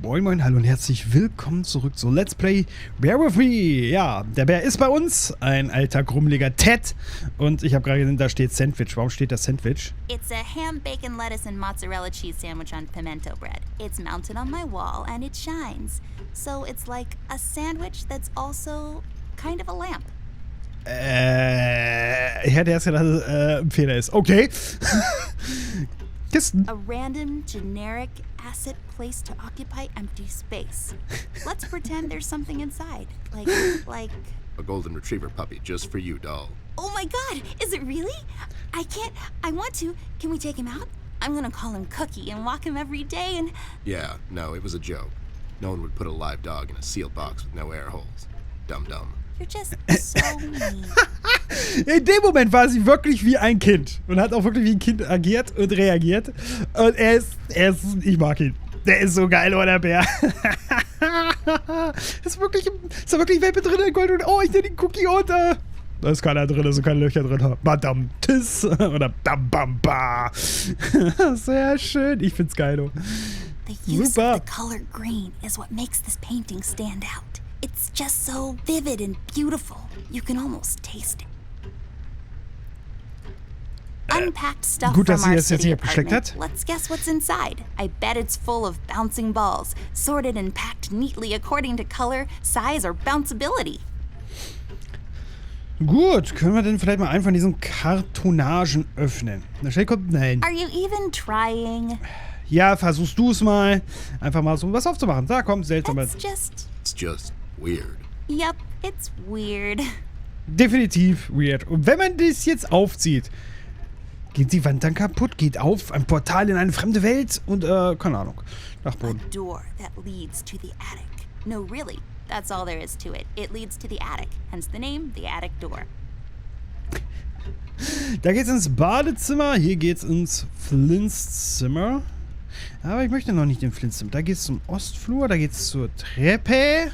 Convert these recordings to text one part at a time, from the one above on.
Moin Moin, hallo und herzlich willkommen zurück zu Let's Play Bear With Me. Ja, der Bär ist bei uns, ein alter, grummeliger Ted. Und ich habe gerade gesehen, da steht Sandwich. Warum steht da Sandwich? It's a ham, bacon, lettuce, and mozzarella cheese sandwich on pimento bread. It's mounted on my wall and it shines. So it's like a sandwich that's also kind of a lamp. Ich hätte erst gedacht, dass es ein Fehler ist. Okay. Kisten. A random, generic asset placed to occupy empty space. Let's pretend there's something inside. Like... A golden retriever puppy just for you, doll. Oh my god, is it really? I want to. Can we take him out? I'm gonna call him Cookie and walk him every day and... Yeah, no, it was a joke. No one would put a live dog in a sealed box with no air holes. Dum-dum. You're just so mean. In dem Moment war sie wirklich wie ein Kind und hat auch wirklich wie ein Kind agiert und reagiert. Und er ist, ich mag ihn. Der ist so geil, oder Bär? Ist da wirklich Welpe drin in Gold und oh, ich nehme den Cookie unter. Da ist keiner drin, da sind keine Löcher drin. Badum-Tss oder Bam-Bam-Ba. Sehr schön, ich find's geil. The use of the color green is what makes this painting stand out. It's just so vivid and beautiful. You can almost taste it. Unpacked stuff gut, dass from sie our das jetzt city nicht versteckt apartment. hat. Let's guess what's inside. I bet it's full of bouncing balls, sorted and packed neatly according to color, size, or bounceability. Gut, können wir denn vielleicht mal einen von diesen Kartonagen öffnen? Na, schnell kommt nein. Are you even trying? Ja, versuchst du es mal. Einfach mal so was aufzumachen. Da kommt seltsam. It's just weird. Yep, it's weird. Definitiv weird. Und wenn man das jetzt aufzieht, geht die Wand dann kaputt, geht auf, ein Portal in eine fremde Welt und, keine Ahnung, Dachboden. A door that leads to the attic. No, really, that's all there is to it. It leads to the attic, hence the name, the attic door. Da geht's ins Badezimmer, hier geht's ins Flints-Zimmer. Aber ich möchte noch nicht in Flints-Zimmer. Da geht's zum Ostflur, da geht's zur Treppe.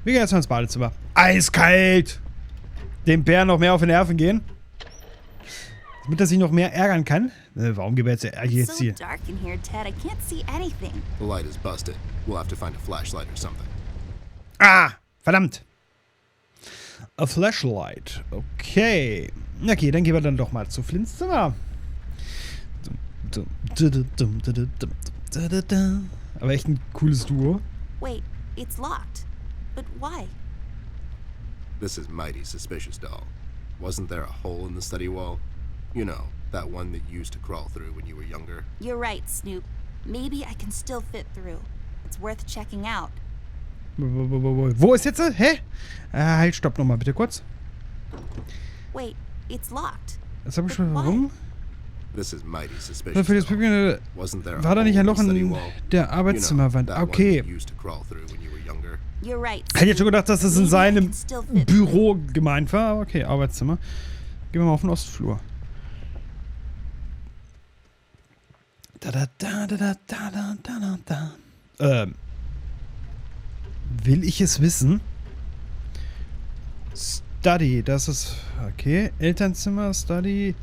Wir gehen erstmal ins Badezimmer. Eiskalt! Dem Bär noch mehr auf die Nerven gehen. Damit er sich noch mehr ärgern kann. Warum geht er jetzt hier? It's so dark in here, Ted. I can't see anything. The light is busted. We'll have to find a flashlight or something. Ah! Verdammt! A flashlight. Okay. Okay, dann gehen wir dann doch mal zu Flints Zimmer. Aber echt ein cooles Duo. Wait, it's locked. But why? This is mighty suspicious, doll. Wasn't there a hole in the study wall? You know, that one that you used to crawl through when you were younger. You're right, Snoop. Maybe I can still fit through. It's worth checking out. Wo ist jetzt? Hä? Halt, stopp nochmal bitte kurz. Wait, it's locked. Das habe ich schon. Warum? This is mighty suspicious. Für das Publikum war da nicht ein Loch in der Arbeitszimmerwand? Okay. You're right. Hätte jetzt schon gedacht, dass das in seinem Büro gemeint war. Okay, Arbeitszimmer. Gehen wir mal auf den Ostflur. Will ich es wissen? Study, das ist... Okay, Elternzimmer, Study...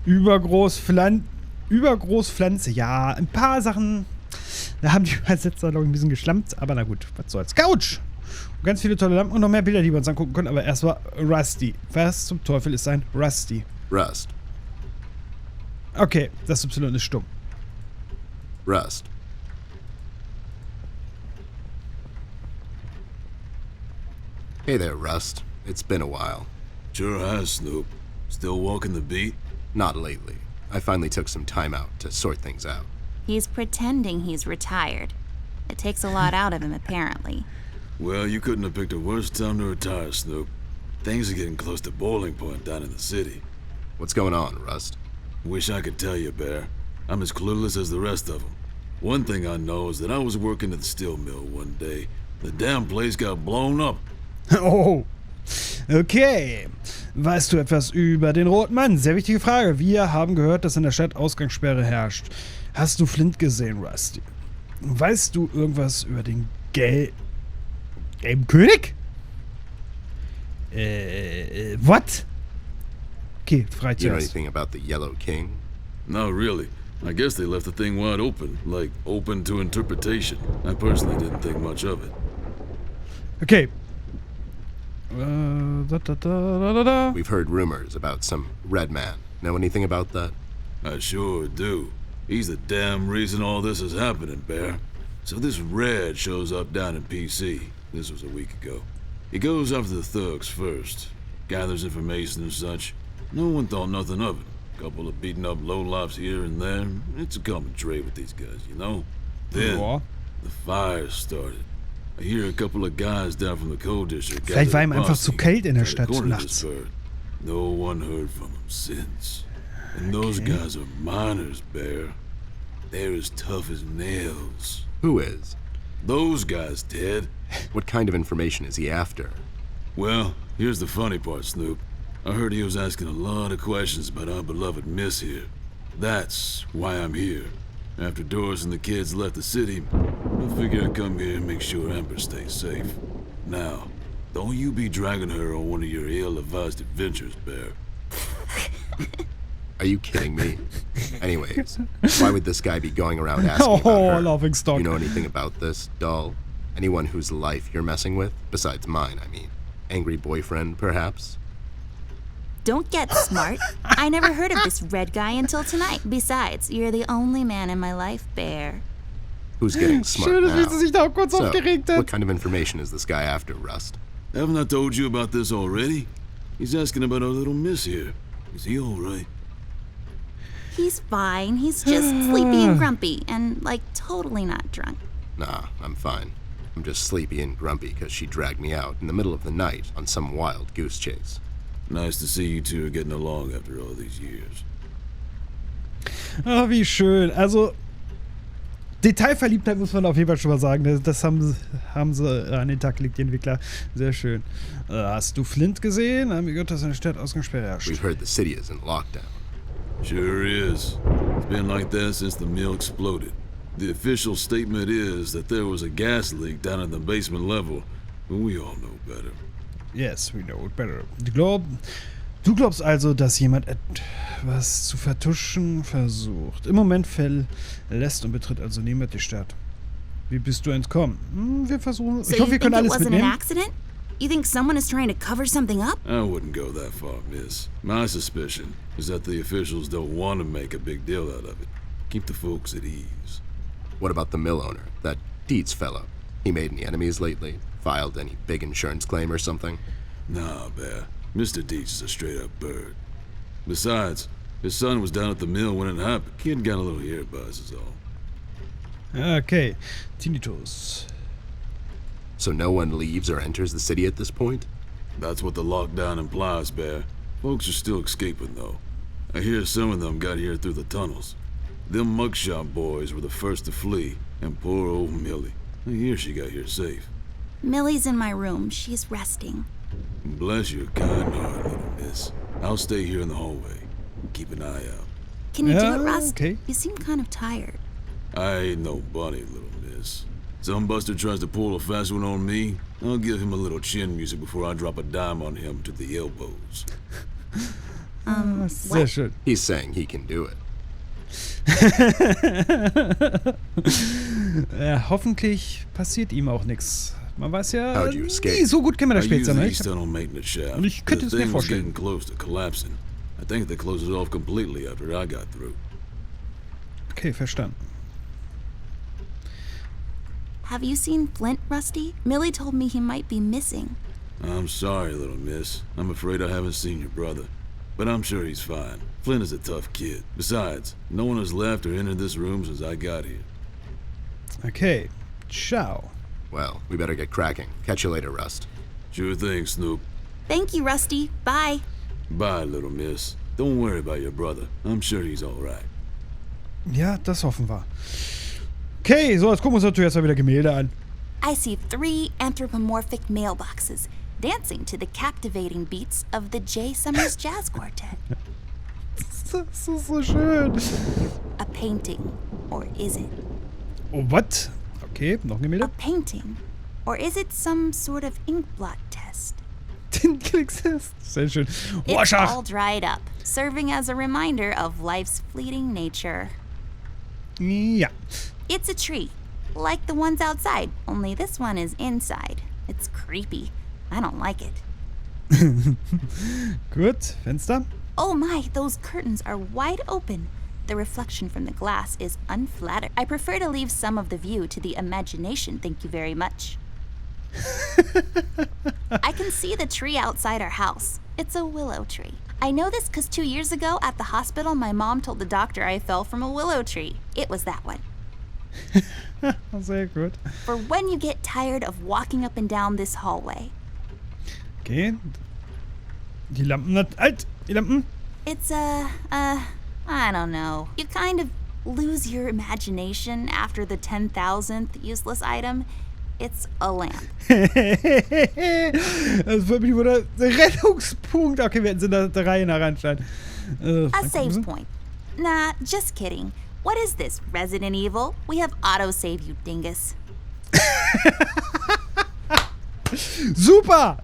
Übergroß Pflanze. Ja, ein paar Sachen... Da haben die Übersetzer, glaube ich, ein bisschen geschlampt. Aber na gut, was soll's. Couch! Und ganz viele tolle Lampen und noch mehr Bilder, die wir uns angucken können. Aber erst war Rusty. Was zum Teufel ist ein Rusty? Rust. Okay, das Y ist stumm. Rust. Hey there, Rust. It's been a while. Sure has, Snoop. Still walking the beat? Not lately. I finally took some time out to sort things out. He's pretending he's retired. It takes a lot out of him, apparently. Well, you couldn't have picked a worse time to retire, Snoop. Things are getting close to boiling point down in the city. What's going on, Rust? Wish I could tell you, Bear. I'm as clueless as the rest of them. One thing I know is that I was working at the steel mill one day. The damn place got blown up. Oh, okay. Weißt du etwas über den Roten Mann? Sehr wichtige Frage. Wir haben gehört, dass in der Stadt Ausgangssperre herrscht. Hast du Flint gesehen, Rusty? Weißt du irgendwas über den gelben König? What? Okay, Do you know anything about the Yellow King? No, really. I guess they left the thing wide open, like open to interpretation. I personally didn't think much of it. Okay. We've heard rumors about some red man. Know anything about that? I sure do. He's the damn reason all this is happening, Bear. So this Red shows up down in PC. This was a week ago. He goes after the thugs first, gathers information and such. No one thought nothing of it. Couple of beaten up lowlifes here and there. It's a common trait with these guys, you know? Then, the fire started. I hear a couple of guys down from the coal district. Vielleicht war ihm einfach zu kalt in der Stadt nachts. No one heard from him since. And those guys are miners, Bear. They're as tough as nails. Who is? Those guys, Ted. What kind of information is he after? Well, here's the funny part, Snoop. I heard he was asking a lot of questions about our beloved Miss here. That's why I'm here. After Doris and the kids left the city, I figured I'd come here and make sure Amber stays safe. Now, don't you be dragging her on one of your ill-advised adventures, Bear. Are you kidding me? Anyways, why would this guy be going around asking about her? Laughing stock. You know anything about this, doll? Anyone whose life you're messing with? Besides mine, I mean. Angry boyfriend, perhaps? Don't get smart. I never heard of this red guy until tonight. Besides, you're the only man in my life, Bear. Who's getting smart Schön, now? wie sie sich da kurz So, aufgeregt what hat. kind of information is this guy after, Rust? Haven't I told you about this already? He's asking about our little Miss here. Is he all right? He's fine. He's just sleepy and grumpy and, like, totally not drunk. Nah, I'm fine. I'm just sleepy and grumpy because she dragged me out in the middle of the night on some wild goose chase. Nice to see you two are getting along after all these years. Ah, wie schön. Also, Detailverliebtheit muss man auf jeden Fall schon mal sagen. Das haben sie an den Tag gelegt, die Entwickler. Sehr schön. Hast du Flint gesehen? Haben wir gehört, dass eine Stadt ausgesperrt ist. We've heard the city is in lockdown. Sure is. It's been like that since the mill exploded. The official statement is that there was a gas leak down at the basement level, but we all know better. Yes, we know it better. Du glaubst also, dass jemand etwas zu vertuschen versucht. Im Moment verlässt und betritt also niemand die Stadt. Wie bist du entkommen? Wir versuchen... So ich hoffe, wir können alles it wasn't an mitnehmen. accident? You think someone is trying to cover something up? I wouldn't go that far, miss. My suspicion is that the officials don't want to make a big deal out of it. Keep the folks at ease. What about the mill owner, that Dietz fellow? He made any enemies lately? Filed any big insurance claim or something? Nah, Bear. Mr. Dietz is a straight-up bird. Besides, his son was down at the mill when it happened. Kid got a little ear buzz is all. Okay. Tinnitus. So no one leaves or enters the city at this point? That's what the lockdown implies, Bear. Folks are still escaping, though. I hear some of them got here through the tunnels. Them mugshot boys were the first to flee, and poor old Millie. I hear she got here safe. Millie's in my room. She's resting. Bless your kind heart, little miss. I'll stay here in the hallway. Keep an eye out. Can you do Yeah, it, Rust? okay. You seem kind of tired. I ain't no bunny, little miss. Some buster tries to pull a fast one on me, I'll give him a little chin music before I drop a dime on him to the elbows. Sehr schön. He's saying he can do it. Hoffentlich passiert ihm auch nichts. Man weiß ja How'd you escape? nie, so gut kennen wir das I Spiel use jetzt the noch east nicht. tunnel maintenance shaft. Und ich könnte The es mir thing was vorstellen. getting close to collapsing. I think they closed it off completely after I got through. Okay, verstanden. Have you seen Flint, Rusty? Millie told me he might be missing. I'm sorry, little miss. I'm afraid I haven't seen your brother. But I'm sure he's fine. Flint is a tough kid. Besides, no one has left or entered this room since I got here. Okay, ciao. Well, we better get cracking. Catch you later, Rust. Sure thing, Snoop. Thank you, Rusty. Bye. Bye, little miss. Don't worry about your brother. I'm sure he's all right. Ja, das hoffen wir. Okay, so, jetzt gucken wir uns natürlich erstmal wieder Gemälde an. I see 3 anthropomorphic mailboxes dancing to the captivating beats of the J. Summers Jazz Quartet. Das ist so schön. A painting, or is it? Oh, what? Okay, noch ein A Gemälde. painting, or is it some sort of inkblot test? Den klickst du. Sehr schön. It's all Rorschach. dried up, serving as a reminder of life's fleeting nature. Ja. It's a tree, like the ones outside, only this one is inside. It's creepy. I don't like it. Gut, Fenster. Oh my, those curtains are wide open. The reflection from the glass is unflattering. I prefer to leave some of the view to the imagination, thank you very much. I can see the tree outside our house. It's a willow tree. I know this because 2 years ago at the hospital, my mom told the doctor I fell from a willow tree. It was that one. Sehr gut. For when you get tired of walking up and down this hallway. Okay. Die Lampen. Halt! Die Lampen. It's I don't know. You kind of lose your imagination after the 10,000th useless item. It's a lamp. Das wird mich wohl der Rettungspunkt. Okay, wir hätten sie in der Reihe nach reinschneiden. A save point. Nah, just kidding. What is this, Resident Evil? We have autosave, you dingus. Super!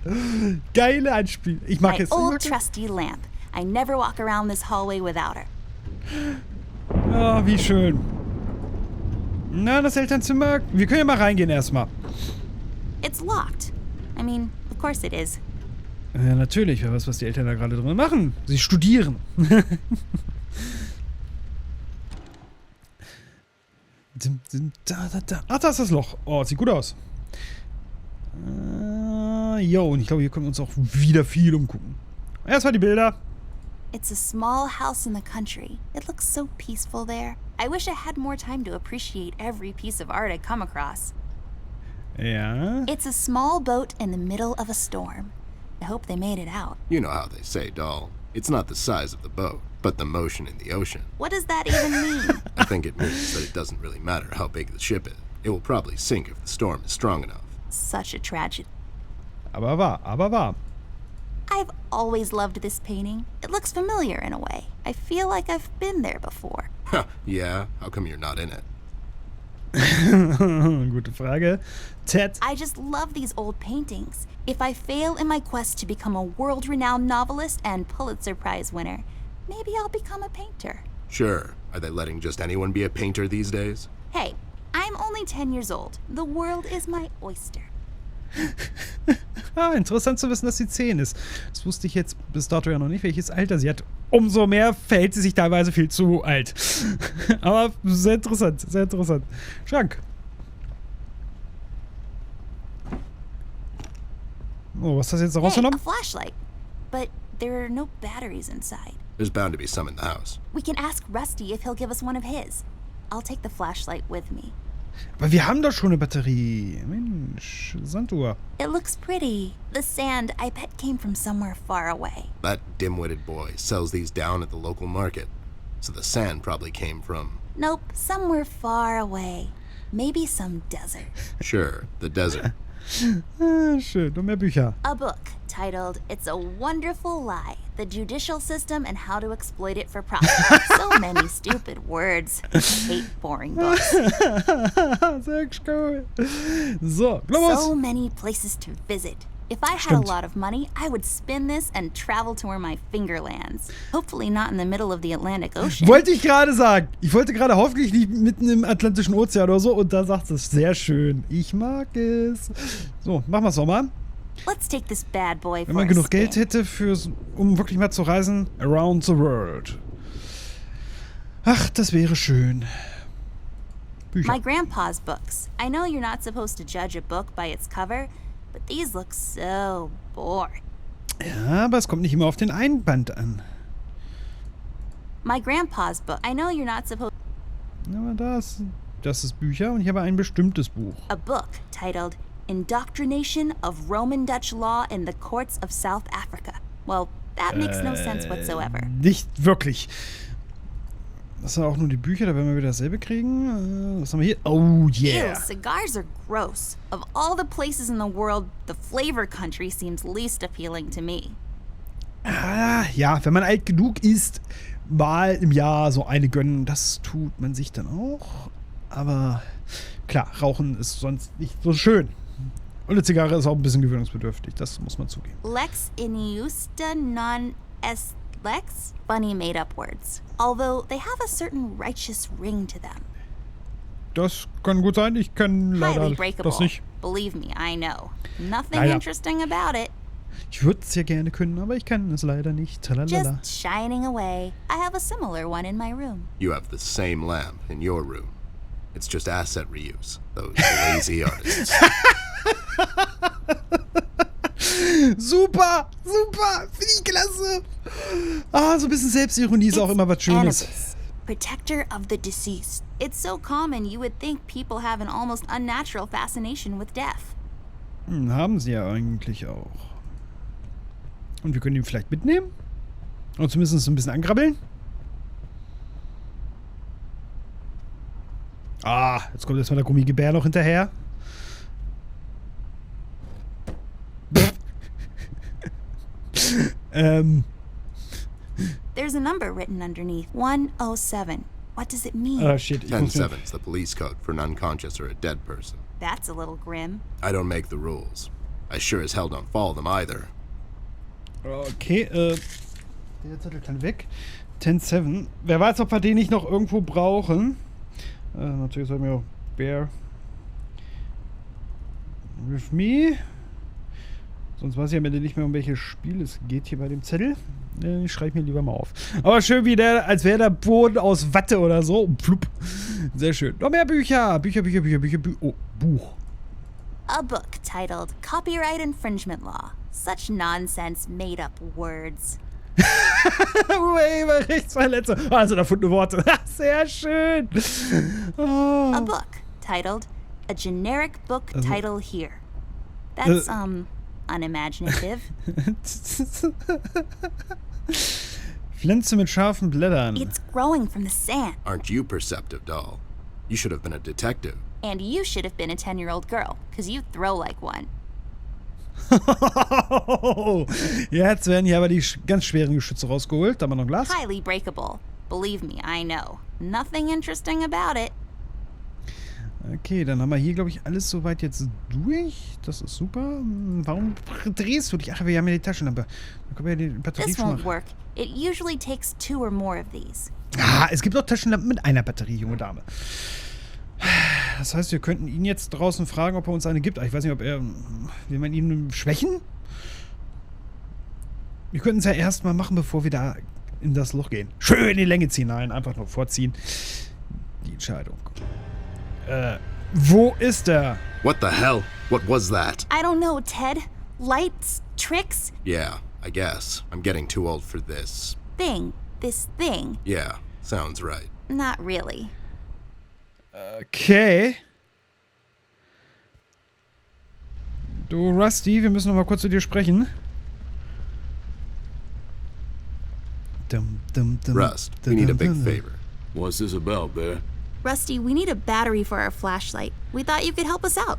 Geile Anspiel. Ich mag My es. old trusty lamp. I never walk around this hallway without her. Oh, wie schön. Na, das Elternzimmer. Wir können ja mal reingehen erstmal. It's locked. I mean, of course it is. Ja, natürlich. Wer weiß, was die Eltern da gerade drin machen. Sie studieren. Ach, da ist das Loch. Oh, sieht gut aus. Jo, und ich glaube, hier können wir uns auch wieder viel umgucken. Erstmal die Bilder. It's a small house in the country. It looks so peaceful there. I wish I had more time to appreciate every piece of art I come across. Ja. It's a small boat in the middle of a storm. I hope they made it out. You know how they say, doll. It's not the size of the boat, but the motion in the ocean. What does that even mean? I think it means that it doesn't really matter how big the ship is. It will probably sink if the storm is strong enough. Such a tragedy. Aber wahr, aber wahr. I've always loved this painting. It looks familiar in a way. I feel like I've been there before. Yeah? How come you're not in it? Gute Frage. Ted. I just love these old paintings. If I fail in my quest to become a world-renowned novelist and Pulitzer Prize winner, maybe I'll become a painter. Sure. Are they letting just anyone be a painter these days? Hey, I'm only 10 years old. The world is my oyster. Interessant zu wissen, dass sie 10 ist. Das wusste ich jetzt bis dato ja noch nicht, welches Alter sie hat. Umso mehr verhält sie sich teilweise viel zu alt. Aber sehr interessant, sehr interessant. Schrank. Oh, was hast du jetzt da Hey, a rausgenommen? flashlight. But there are no batteries inside. There's bound to be some in the house. We can ask Rusty if he'll give us one of his. I'll take the flashlight with me. Aber wir haben doch schon eine Batterie. Mensch, Sanduhr. It looks pretty. The sand, I bet, came from somewhere far away. That dim-witted boy sells these down at the local market. So the sand probably came from... Nope, somewhere far away. Maybe some desert. Sure, the desert. Schön, noch mehr Bücher. A book titled It's a Wonderful Lie, The Judicial System and How to Exploit It for Profit. So many stupid words. I hate boring books. Sehr cool. So, Globus. So many places to visit. If I had a lot of money, I would spin this and travel to where my finger lands. Hopefully not in the middle of the Atlantic Ocean. Wollte ich gerade sagen. Ich wollte gerade hoffentlich nicht mitten im Atlantischen Ozean oder so. Und da sagt es sehr schön. Ich mag es. So, machen wir es nochmal. Let's take this bad boy for Wenn man a genug spin. Geld hätte, um wirklich mal zu reisen. Around the world. Ach, das wäre schön. Bücher. My grandpa's books. I know you're not supposed to judge a book by its cover, but these look so boring. Ja, aber es kommt nicht immer auf den Einband an. My grandpa's book. I know you're not supposed. Aber das ist Bücher und ich habe ein bestimmtes Buch. A book titled Indoctrination of Roman Dutch Law in the Courts of South Africa. Well, that makes no sense whatsoever. Nicht wirklich. Das sind auch nur die Bücher, da werden wir wieder dasselbe kriegen. Was haben wir hier? Oh yeah. Ew, cigars are gross. Of all the places in the world, the flavor country seems least appealing to me. Ah, ja, wenn man alt genug ist, mal im Jahr so eine gönnen, das tut man sich dann auch. Aber klar, Rauchen ist sonst nicht so schön. Und eine Zigarre ist auch ein bisschen gewöhnungsbedürftig, das muss man zugeben. Lex injusta non est lex? Funny made-up words. Although they have a certain righteous ring to them. Das kann gut sein. Ich kann leider Highly das breakable. nicht. Believe me, I know. Nothing Leider. interesting about it. Ich würde es ja gerne können, aber ich kann es leider nicht. Tralalala. Just shining away. I have a similar one in my room. You have the same lamp in your room. It's just asset reuse. Those lazy artists. Super, super, finde ich klasse. Ah, so ein bisschen Selbstironie ist auch immer was Schönes. Annabis, protector of the deceased. It's so common you would think people have an almost unnatural fascination with death. Haben sie ja eigentlich auch. Und wir können ihn vielleicht mitnehmen? Oder zumindest so ein bisschen angrabbeln? Ah, jetzt kommt erstmal der Gummibär noch hinterher. There's a number written underneath. 107. What does it mean? Ah, shit. Ich muss 10-7 is the police code for an unconscious or a dead person. That's a little grim. I don't make the rules. I sure as hell don't follow them either. Okay, der Zettel kann weg. 10-7. Wer weiß, ob wir den nicht noch irgendwo brauchen. Natürlich sollten wir auch Bear with me. Sonst weiß ich am Ende nicht mehr, um welches Spiel es geht hier bei dem Zettel. Ich schreibe mir lieber mal auf. Aber schön wie der, als wäre der Boden aus Watte oder so. Plupp. Sehr schön. Noch mehr Bücher. Bücher. Oh, Buch. A book titled Copyright Infringement Law. Such nonsense made-up words. Urheberrechtsverletzung. Also da erfundene Worte. Sehr schön. Oh. A book titled A Generic Book Title Here. That's, unimaginative. Pflanze mit scharfen Blättern. It's growing from the sand. Aren't you perceptive, doll? You should have been a detective. And you should have been a 10-year-old girl, because you throw like one. Jetzt werden hier aber die ganz schweren Geschütze rausgeholt. Da haben wir noch ein Glas. Highly breakable. Believe me, I know. Nothing interesting about it. Okay, dann haben wir hier, glaube ich, alles soweit jetzt durch. Das ist super. Warum drehst du dich? Ach, wir haben ja die Taschenlampe. Da können wir ja die Batterie This schon won't machen. work. It usually takes 2 or more of these. Ah, es gibt auch Taschenlampen mit einer Batterie, junge Dame. Das heißt, wir könnten ihn jetzt draußen fragen, ob er uns eine gibt. Ich weiß nicht, ob er... Will man ihn schwächen? Wir könnten es ja erstmal machen, bevor wir da in das Loch gehen. Schön in die Länge ziehen. Nein, einfach nur vorziehen. Die Entscheidung. Wo ist er? What the hell? What was that? I don't know, Ted. Lights? Tricks? Yeah, I guess. I'm getting too old for this. Thing. This thing. Yeah, sounds right. Not really. Okay. Du, Rusty, wir müssen noch mal kurz zu dir sprechen. Rust, we need a big favor. What's this about, Bear? Rusty, we need a battery for our flashlight. We thought you could help us out.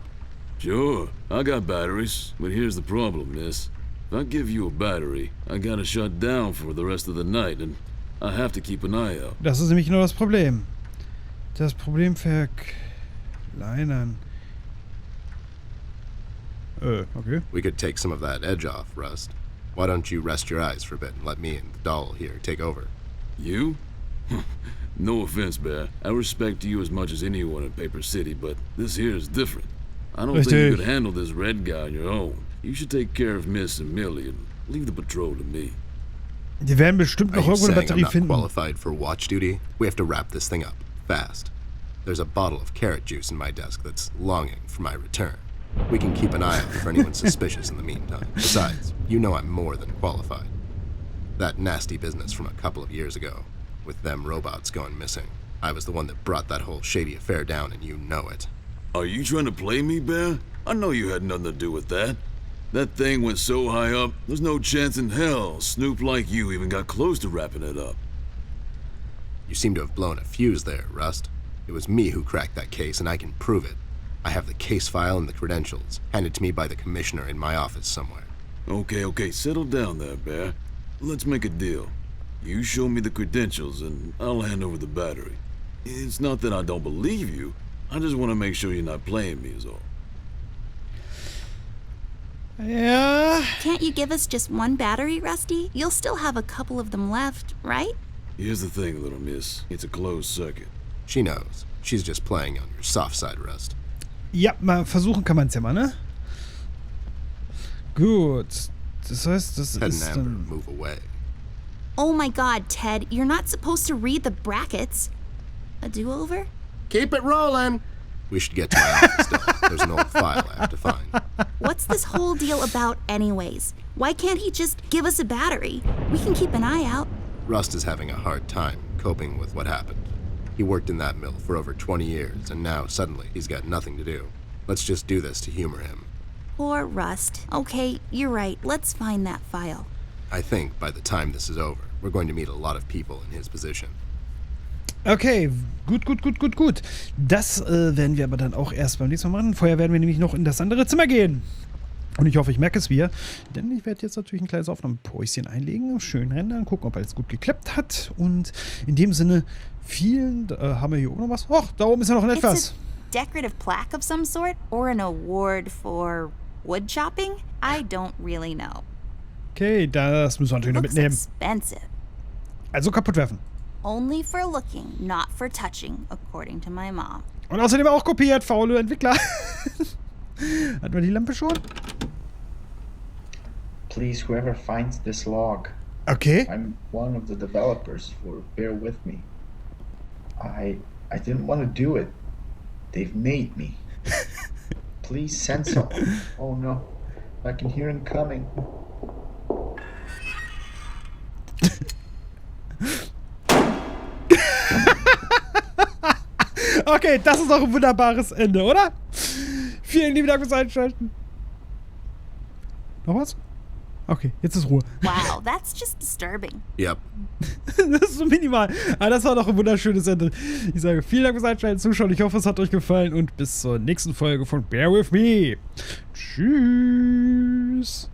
Sure, I got batteries, but here's the problem, miss. If I give you a battery, I gotta shut down for the rest of the night, and I have to keep an eye out. Das ist nämlich nur das Problem. Das Problem verkleinern. Okay. We could take some of that edge off, Rust. Why don't you rest your eyes for a bit and let me and the doll here take over? You? No offense, Bear. I respect you as much as anyone in Paper City, but this here is different. I don't think you could handle this red guy on your own. You should take care of Miss and Millie and leave the patrol to me. Die werden bestimmt Are noch you irgendwo eine saying I'm Batterie not finden. qualified for watch duty? We have to wrap this thing up, fast. There's a bottle of carrot juice in my desk that's longing for my return. We can keep an eye out for anyone suspicious in the meantime. Besides, you know I'm more than qualified. That nasty business from a couple of years ago, with them robots going missing. I was the one that brought that whole shady affair down, and you know it. Are you trying to play me, Bear? I know you had nothing to do with that. That thing went so high up, there's no chance in hell Snoop like you even got close to wrapping it up. You seem to have blown a fuse there, Rust. It was me who cracked that case, and I can prove it. I have the case file and the credentials, handed to me by the commissioner in my office somewhere. Okay, settle down there, Bear. Let's make a deal. You show me the credentials, and I'll hand over the battery. It's not that I don't believe you. I just want to make sure you're not playing me is all. Ja. Can't you give us just one battery, Rusty? You'll still have a couple of them left, right? Here's the thing, little miss. It's a closed circuit. She knows. She's just playing on your soft side, Rust. Ja, mal versuchen kann man es ja mal, ne? Gut. Das heißt, das Ted and ist Amber, dann... move away. Oh my god, Ted, you're not supposed to read the brackets. A do-over? Keep it rolling! We should get to my office, though. There's an old file I have to find. What's this whole deal about anyways? Why can't he just give us a battery? We can keep an eye out. Rust is having a hard time coping with what happened. He worked in that mill for over 20 years, and now suddenly he's got nothing to do. Let's just do this to humor him. Poor Rust. Okay, you're right. Let's find that file. I think by the time this is over, we're going to meet a lot of people in his position. Okay, gut. Das werden wir aber dann auch erst beim nächsten Mal machen. Vorher werden wir nämlich noch in das andere Zimmer gehen. Und ich hoffe, ich merke es wieder. Denn ich werde jetzt natürlich ein kleines Aufnahmepäuschen einlegen. Schön rendern, gucken, ob alles gut geklappt hat. Und in dem Sinne, haben wir hier oben noch was? Och, da oben ist ja noch ein etwas. It's a decorative plaque of some sort? Or an award for wood chopping? I don't really know. Okay, das müssen wir natürlich noch Looks mitnehmen. expensive. Also kaputt werfen. Only for looking, not for touching, according to my mom. Und außerdem auch kopiert, faule Entwickler. Hatten wir die Lampe schon? Please, whoever finds this log. Okay. I'm one of the developers, bear with me. I didn't want to do it. They've made me. Please send some. Oh no, I can hear him coming. Okay, das ist doch ein wunderbares Ende, oder? Vielen lieben Dank fürs Einschalten. Noch was? Okay, jetzt ist Ruhe. Wow, that's just disturbing. Yep. Das ist so minimal. Aber das war doch ein wunderschönes Ende. Ich sage vielen Dank fürs Einschalten, Zuschauen. Ich hoffe, es hat euch gefallen und bis zur nächsten Folge von Bear With Me. Tschüss.